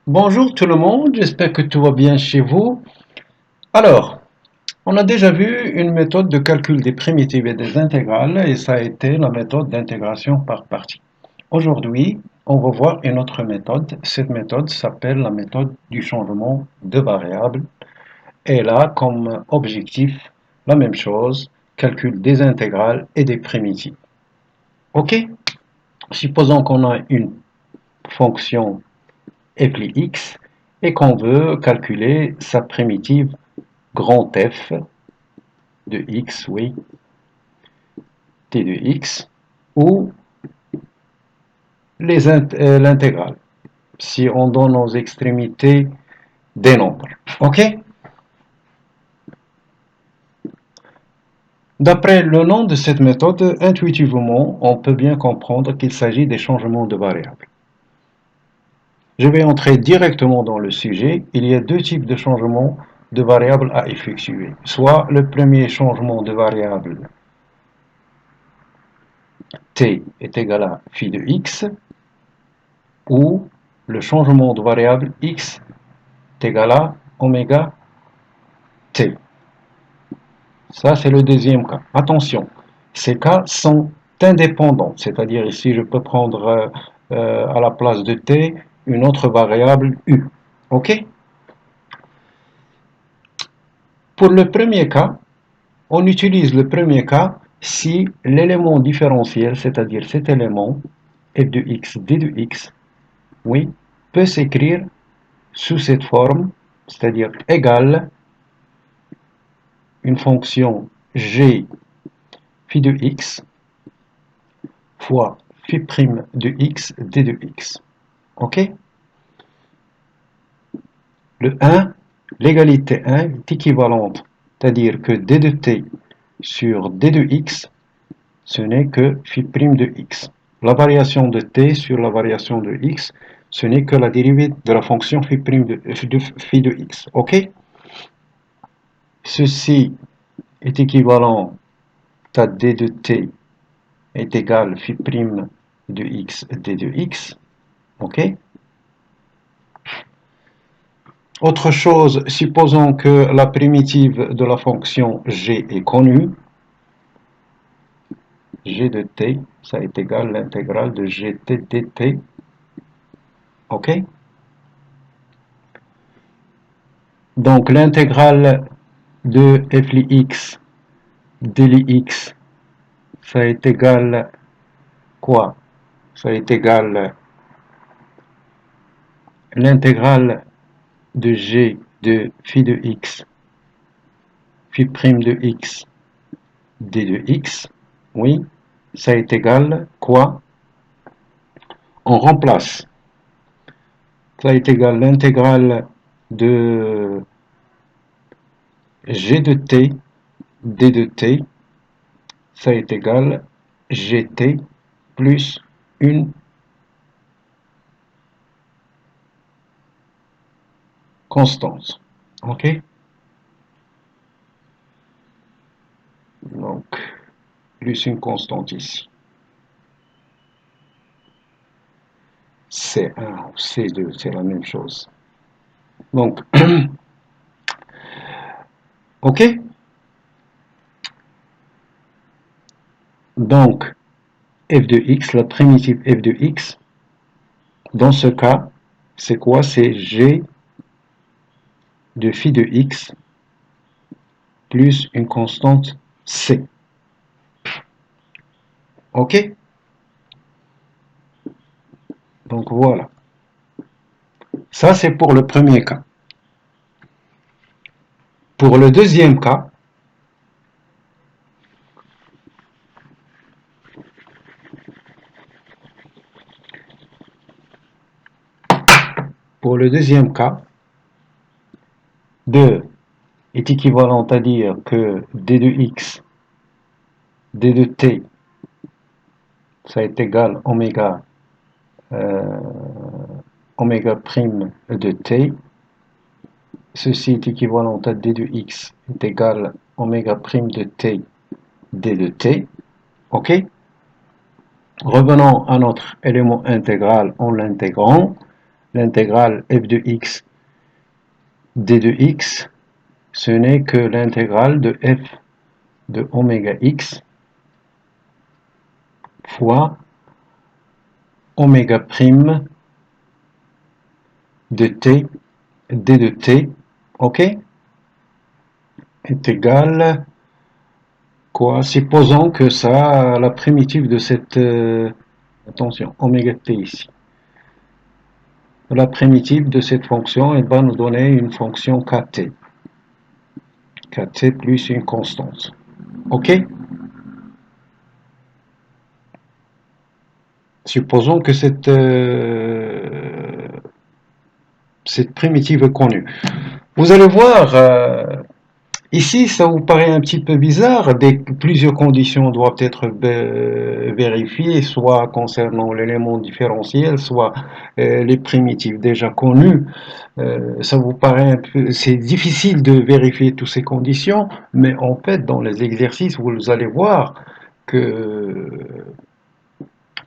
Bonjour tout le monde, j'espère que tout va bien chez vous. Alors, on a déjà vu une méthode de calcul des primitives et des intégrales et ça a été la méthode d'intégration par partie. Aujourd'hui, on va voir une autre méthode. Cette méthode s'appelle la méthode du changement de variable et elle a comme objectif la même chose, calcul des intégrales et des primitives. Ok? Supposons qu'on a une fonction appelée x et qu'on veut calculer sa primitive grand F de x, oui, t de x, ou l'intégrale, si on donne aux extrémités des nombres. OK? D'après le nom de cette méthode, intuitivement, on peut bien comprendre qu'il s'agit des changements de variables. Je vais entrer directement dans le sujet. Il y a deux types de changements de variables à effectuer. Soit le premier changement de variable t est égal à phi de x, ou le changement de variable x est égal à oméga t. Ça, c'est le deuxième cas. Attention, ces cas sont indépendants, c'est-à-dire ici, je peux prendre à la place de t une autre variable u. OK? Pour le premier cas, on utilise le premier cas si l'élément différentiel, c'est-à-dire cet élément f de x, d de x, oui, peut s'écrire sous cette forme, c'est-à-dire égale une fonction g phi de x fois phi prime de x d de x. OK? Le 1, l'égalité 1 est équivalente, c'est-à-dire que d de t sur d de x, ce n'est que phi prime de x. La variation de t sur la variation de x, ce n'est que la dérivée de la fonction phi prime phi de x. OK? Ceci est équivalent à d de t est égal phi prime de x d de x. OK? Autre chose, supposons que la primitive de la fonction g est connue. G de t, ça est égal à l'intégrale de gt dt. OK? Donc l'intégrale de f x d x, ça est égal quoi? Ça est égal à l'intégrale de g de phi de x, phi prime de x, d de x. Oui, ça est égal quoi? On remplace. Ça est égal à l'intégrale de g de t, d de t, ça est égal à gt plus une constante. OK? Donc, plus une constante ici. C1 ou C2, c'est la même chose. Donc, OK? Donc, f de x, la primitive f de x, dans ce cas, c'est quoi? C'est g de phi de x plus une constante c. OK? Donc voilà. Ça, c'est pour le premier cas. Pour le deuxième cas, pour le deuxième cas, 2 est équivalent à dire que d de x, d de t, ça est égal oméga, oméga prime de t. Ceci est équivalent à d de x est égal oméga prime de t, d de t. OK? Revenons à notre élément intégral en l'intégrant. l'intégrale f de x d de x, ce n'est que l'intégrale de f de oméga x fois oméga prime de t, d de t, ok, est égal quoi? Supposons que ça, la primitive de cette, attention, oméga t ici. La primitive de cette fonction, elle va nous donner une fonction kt. Kt plus une constante. Ok? Supposons que cette primitive est connue. Vous allez voir, ici, ça vous paraît un petit peu bizarre, plusieurs conditions doivent être vérifiées, soit concernant l'élément différentiel, soit les primitives déjà connues. Ça vous paraît un peu, c'est difficile de vérifier toutes ces conditions, mais en fait, dans les exercices, vous allez voir que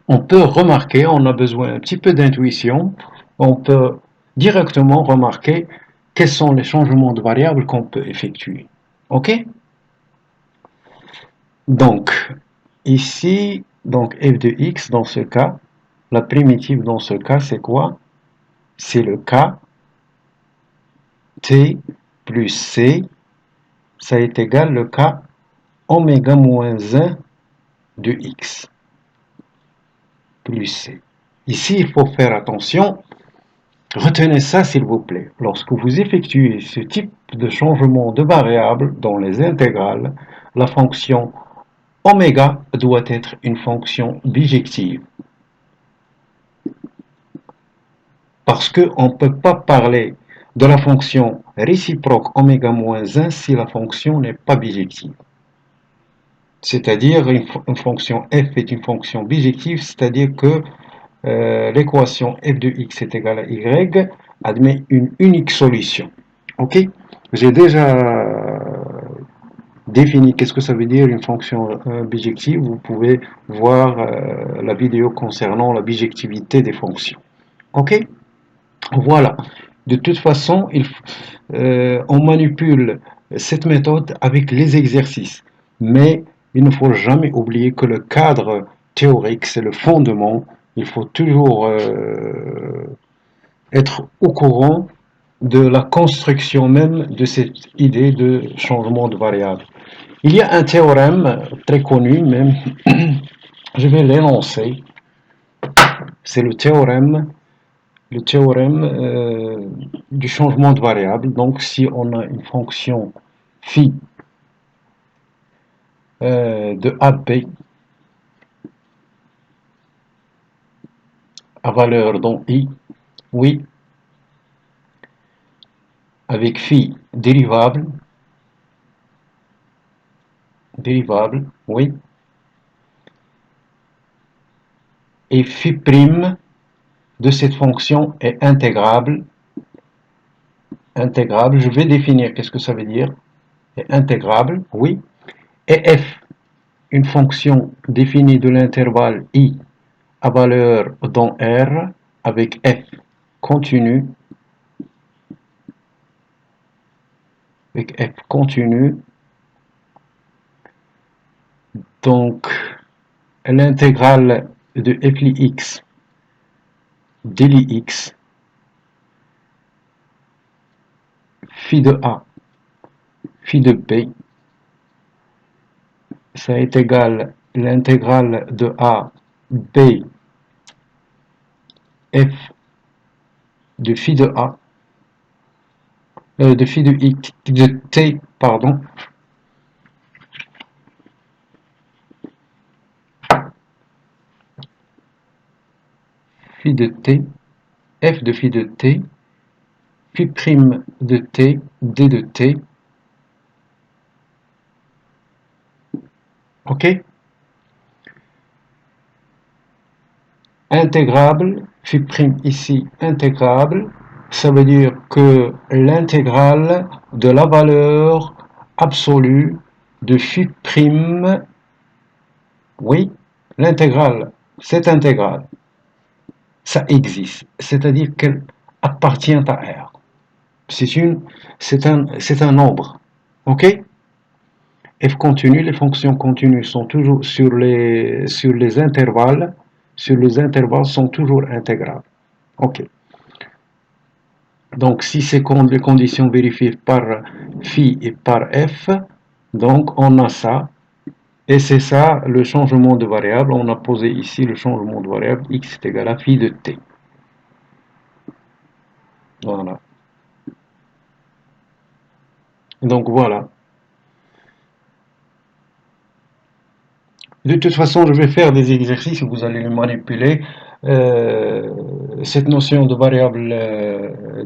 on peut remarquer, on a besoin un petit peu d'intuition, on peut directement remarquer quels sont les changements de variables qu'on peut effectuer. Ok? Donc, ici, donc f de x dans ce cas, la primitive dans ce cas, c'est quoi? C'est le k, t plus c, ça est égal le k oméga moins 1 de x plus c. Ici, il faut faire attention. Retenez ça, s'il vous plaît. Lorsque vous effectuez ce type de changement de variable dans les intégrales, la fonction oméga doit être une fonction bijective. Parce qu'on ne peut pas parler de la fonction réciproque oméga moins 1 si la fonction n'est pas bijective. C'est-à-dire une fonction f est une fonction bijective, c'est-à-dire que l'équation f de x est égale à y admet une unique solution. Ok? J'ai déjà défini qu'est-ce que ça veut dire une fonction bijective. Vous pouvez voir la vidéo concernant la bijectivité des fonctions. Ok? Voilà. De toute façon, on manipule cette méthode avec les exercices. Mais il ne faut jamais oublier que le cadre théorique, c'est le fondement. Il faut toujours être au courant de la construction même de cette idée de changement de variable. Il y a un théorème très connu, même, je vais l'énoncer. C'est le théorème du changement de variable. Donc, si on a une fonction phi de AB à valeur dans I, oui, avec phi dérivable, oui, et phi prime de cette fonction est intégrable. Intégrable, je vais définir qu'est-ce que ça veut dire. Est intégrable, oui. Et f, une fonction définie de l'intervalle I à valeur dans R avec f continu, donc l'intégrale de f x dli x phi de a phi de b, ça est égal l'intégrale de a b f de phi de a de phi de x de t, pardon, phi de t, f de phi de t, phi prime de t, d de t. Ok? Intégrable, phi prime ici intégrable, ça veut dire que l'intégrale de la valeur absolue de phi prime, oui, l'intégrale, cette intégrale, ça existe. C'est-à-dire qu'elle appartient à R. C'est un nombre. OK? F continue, les fonctions continues sont toujours sur les intervalles. Sur les intervalles sont toujours intégrales. OK. Donc, si c'est les conditions vérifiées par phi et par f, donc on a ça. Et c'est ça le changement de variable. On a posé ici le changement de variable x est égal à phi de t. Voilà. Donc voilà. De toute façon, je vais faire des exercices où vous allez le manipuler. Cette notion de variable,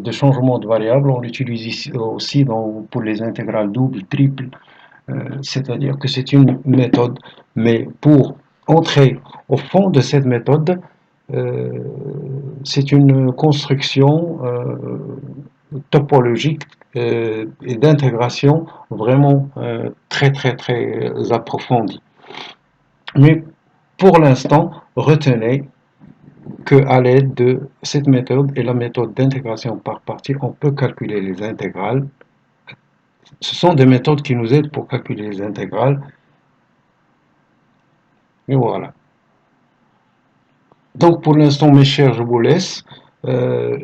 de changement de variable, on l'utilise ici aussi pour les intégrales doubles, triples. C'est-à-dire que c'est une méthode, mais pour entrer au fond de cette méthode, euh, c'est une construction topologique et d'intégration vraiment très très très approfondie. Mais pour l'instant, retenez qu'à l'aide de cette méthode et la méthode d'intégration par partie, on peut calculer les intégrales. Ce sont des méthodes qui nous aident pour calculer les intégrales. Et voilà. Donc pour l'instant, mes chers, je vous laisse. Euh,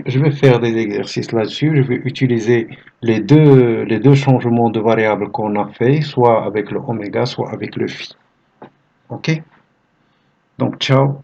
je vais faire des exercices là-dessus. Je vais utiliser les deux changements de variables qu'on a fait, soit avec le oméga, soit avec le phi. OK? Donc ciao.